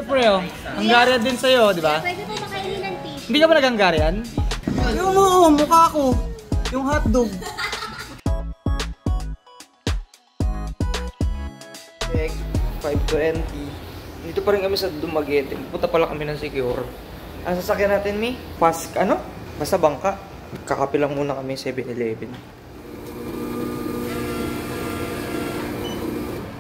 pre, oh. Hungarian din sa'yo, di ba? Pwede po makainin ng tea. Hindi ka ba nag-Hungarian? Yung mukha ko. Yung hotdog. Check. 5:20. Dito pa rin kami sa Dumaguete. Punta pala kami ng Secure. Ang sasakyan natin, Mi? Basta bangka. Kakape lang muna kami 7-Eleven.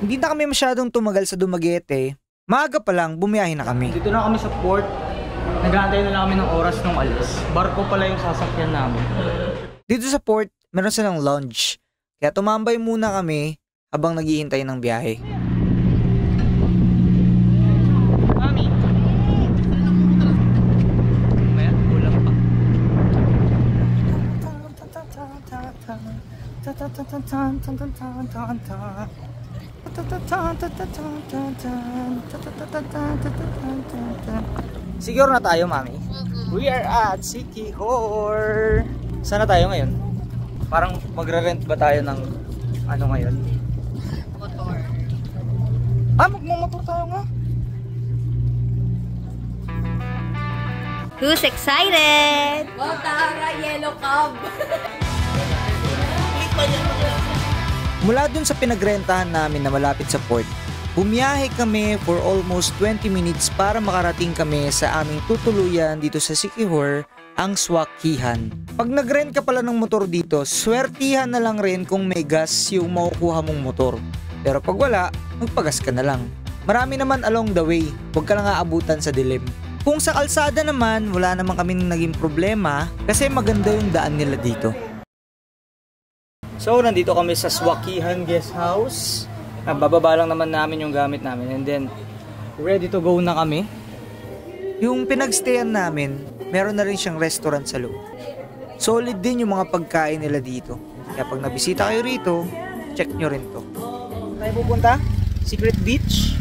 Hindi na kami masyadong tumagal sa Dumaguete. Maaga pa lang, bumiyahe na kami. Dito na kami sa port. Nag-aantay na lang kami ng oras ng alis. Barko pala yung sasakyan namin. Dito sa port, meron silang lounge. Kaya tumambay muna kami habang naghihintay ng biyahe. Mami! Maya, kulang pa. Siguro na tayo, Mami. We are at Sikihor. Saan na tayo ngayon? Parang magre-rent ba tayo ng ano ngayon? Motor. Magmumotor tayo nga. Who's excited? Wow, tara, yellow cab. Mula dun sa pinagrentahan namin na malapit sa port, bumiyahe kami for almost 20 minutes para makarating kami sa aming tutuluyan dito sa Sikihor, ang Swakihan. Pag nagrent ka pala ng motor dito, swertihan na lang rin kung may gas yung makukuha mong motor. Pero pag wala, magpagas ka na lang. Marami naman along the way, huwag ka lang aabutan sa dilim. Kung sa kalsada naman, wala naman kaming naging problema kasi maganda yung daan nila dito. So, nandito kami sa Swakihan Guest House. Bababa lang naman namin yung gamit namin and then ready to go na kami. Yung pinagstayan namin, meron na rin siyang restaurant sa loob. Solid din yung mga pagkain nila dito. Kaya pag nabisita kayo rito, check nyo rin to. Tayo pupunta? Secret Beach.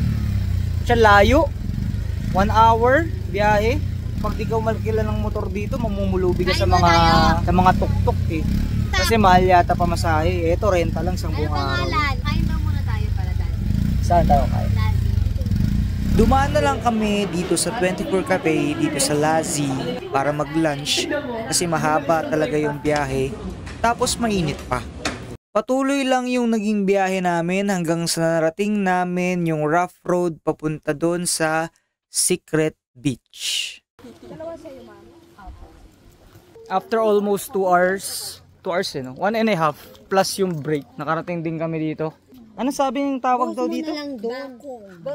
Siya layo. 1 hour biyahe. Pag di ka malkila ng motor dito, mamumulubi ka sa mga tuk-tuk eh. Kasi mahal yata pamasahe. Ito, renta lang isang buong araw. Kain ba muna tayo para dahil? Saan tayo kain? Dumaan na lang kami dito sa 24 Cafe, dito sa Lazi, para mag-lunch. Kasi mahaba talaga yung biyahe. Tapos mainit pa. Patuloy lang yung naging biyahe namin hanggang sa narating namin yung rough road papunta doon sa Secret Beach. After almost 2 hours, 2 hours no? 1.5 plus yung break. Nakarating din kami dito. Ano sabi ng tawag daw dito?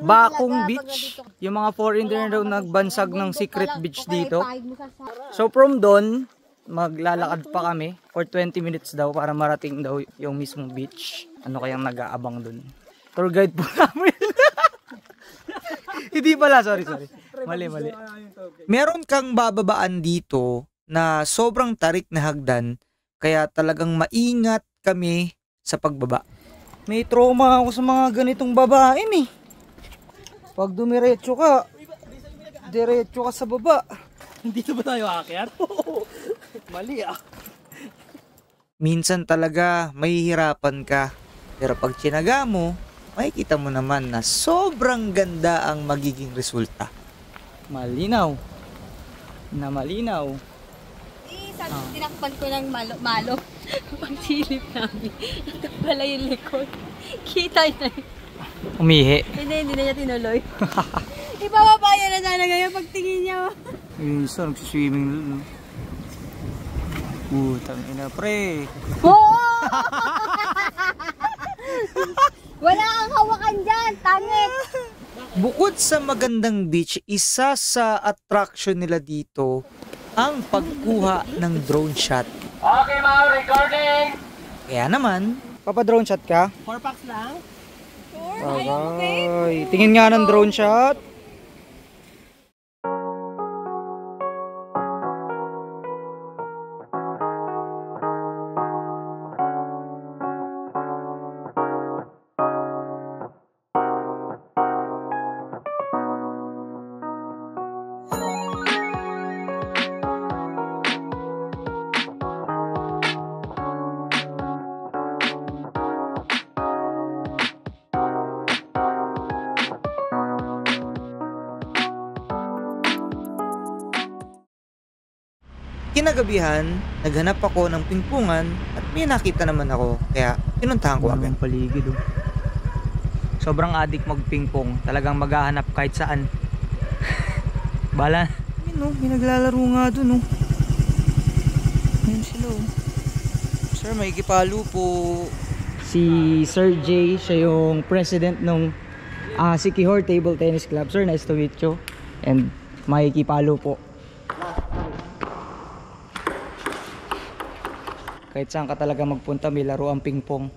Bakong Beach. Yung mga foreigner daw nagbansag ng Secret Beach dito. So from doon, maglalakad pa kami for 20 minutes daw para marating daw yung mismong beach. Ano kayang nag-aabang doon? Tour guide po namin. Hindi pala, sorry. Mali. Meron kang bababaan dito na sobrang tarik na hagdan. Kaya talagang maingat kami sa pagbaba. May trauma ako sa mga ganitong babae eh. Pag dumiretso ka, diretso ka sa baba. Hindi na ba tayo aakyat? Mali ah. Minsan talaga mahihirapan ka. Pero pag tinaga mo, makikita mo naman na sobrang ganda ang magiging resulta. Malinaw. Tinakpan ko ng malo. Pagsilip namin. Ito pala yung likod. Kita na yun. Umihi. Hindi na niya tinuloy. Ipapapaya na sana ngayon pagtingin niya. Yung isa nagsiswimming doon. Putang ina pre. Oo! Wala kang hawakan dyan, tangit! Bukod sa magandang beach, isa sa attraction nila dito ang pagkuha ng drone shot. Okay ma'am, recording! Kaya naman, papa-drone shot ka? 4 packs lang? Okay. Tingin nga ng drone shot. Kinagabihan, naghanap ako ng pingpungan at may nakita naman ako kaya pinuntahan ko agad. Paligid oh. Sobrang addict mag-pingpong. Talagang maghahanap kahit saan. Bala. May naglalaro nga dun oh. Ayun sila oh. Sir, may ikipalo po. Si Sir Jay, siya yung president ng Siquijor Table Tennis Club. Sir, nice to meet you. And may ikipalo po. Kahit saan ka talaga magpunta, may laro ang pingpong.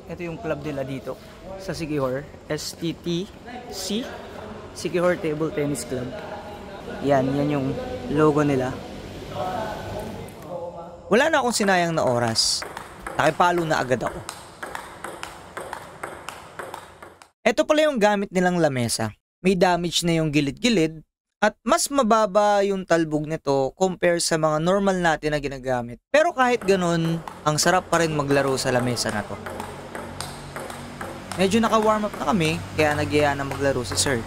Ito yung club nila dito sa Siquijor. STTC, Siquijor Table Tennis Club. Yan yung logo nila. Wala na akong sinayang na oras. Nakipalo na agad ako. Ito pala yung gamit nilang lamesa. May damage na yung gilid-gilid. At mas mababa yung talbog nito compare sa mga normal natin na ginagamit. Pero kahit ganun, ang sarap pa rin maglaro sa lamesa na to. Medyo naka-warm up na kami, kaya nagyaya na maglaro si Sir.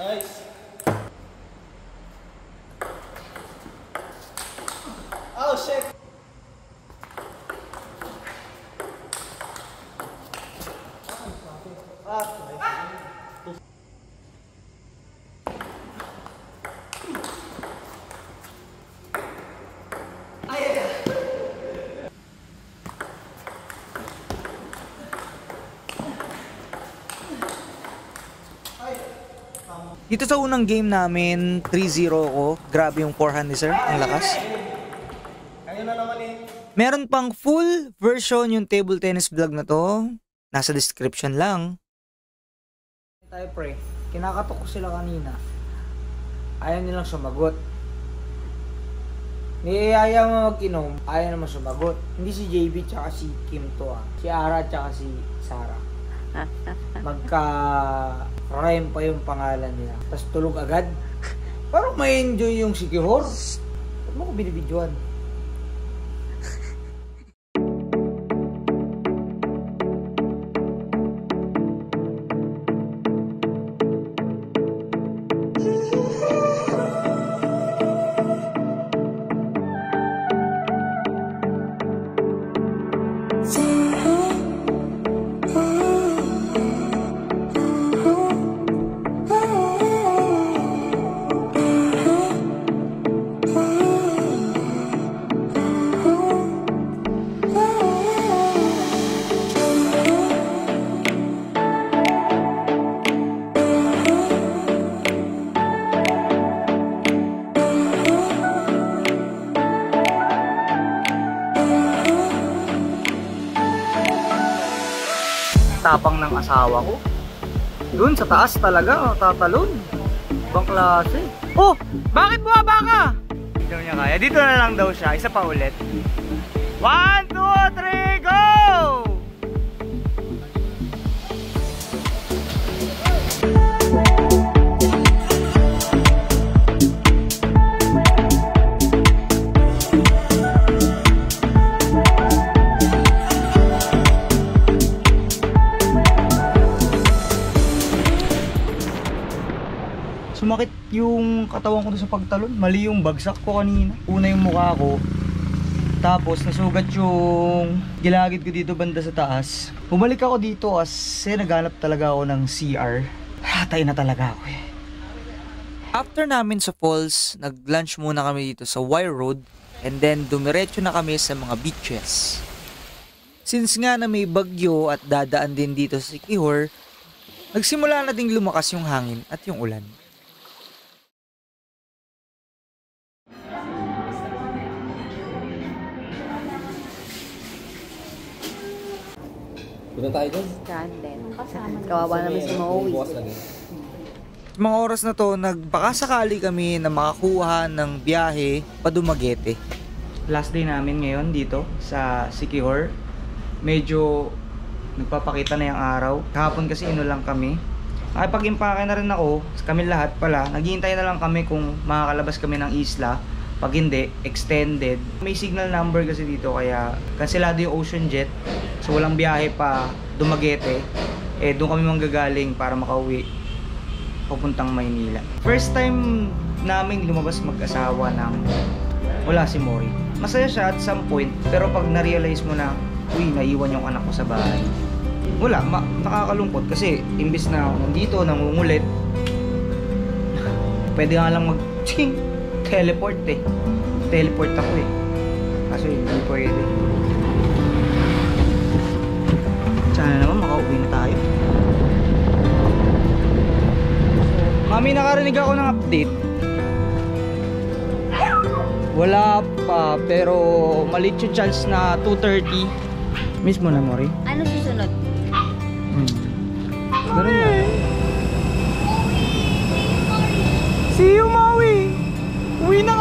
Nice. Oh shit. Dito sa unang game namin, 3-0 ako. Grabe yung forehand ni Sir, ang lakas. Meron pang full version yung table tennis vlog na to. Nasa description lang. Tayo pre, kinakatok ko sila kanina. Ayaw nilang sumagot. Niyaya mo mag-inom, ayaw naman sumagot. Hindi si JB tsaka si Kim to ah. Si Ara tsaka si Sarah. Magka-rhyme pa yung pangalan nila. Tapos tulog agad. Parang may enjoy yung Siquijor. Huwag mo ko binibidyoan. Tapang ng asawa ko. Doon sa taas talaga, tatalon. Ibang klase. Oh! Bakit bumaba ka? Hindi niya kaya. Dito na lang daw siya. Isa pa ulit. 1, 2, 3, go! Sumakit yung katawan ko doon sa pagtalon. Mali yung bagsak ko kanina. Una yung mukha ko. Tapos nasugat yung gilagid ko dito banda sa taas. Bumalik ako dito kasi naghanap talaga ako ng CR. Hatay na talaga ako eh. After namin sa falls, nag-lunch muna kami dito sa Wire Road. And then dumiretso na kami sa mga beaches. Since nga na may bagyo at dadaan din dito sa Siquijor, nagsimula na ding lumakas yung hangin at yung ulan. Punta tayo doon. Kawawa naman si Maui. Mga oras na to, nagbakasakali kami na makakuha ng biyahe pa Dumaguete. Last day namin ngayon dito sa Siquijor. Medyo nagpapakita na yung araw. Kahapon kasi lang kami. Nakipag-impake na rin ako, kami lahat pala. Naghihintay na lang kami kung makakalabas kami ng isla. Pag hindi, extended. May signal number kasi dito kaya kanselado yung Ocean Jet. So walang biyahe pa Dumaguete. Eh doon kami manggagaling para makauwi papuntang Maynila. First time namin lumabas mag-asawa ng wala si Mori. Masaya siya at some point, pero pag na-realize mo na, uy, naiwan yung anak ko sa bahay. Wala, nakakalungkot kasi imbis na nandito, nangungulit, pwede nga lang teleport eh. Teleport ako eh. Kaso hindi pwede. Sana naman makauwi na tayo. Mami, nakarinig ako ng update. Wala pa, pero maliit yung chance na 2:30. Miss mo na, Mori? Ano susunod? Ganun na. See you, Maui! Uwi na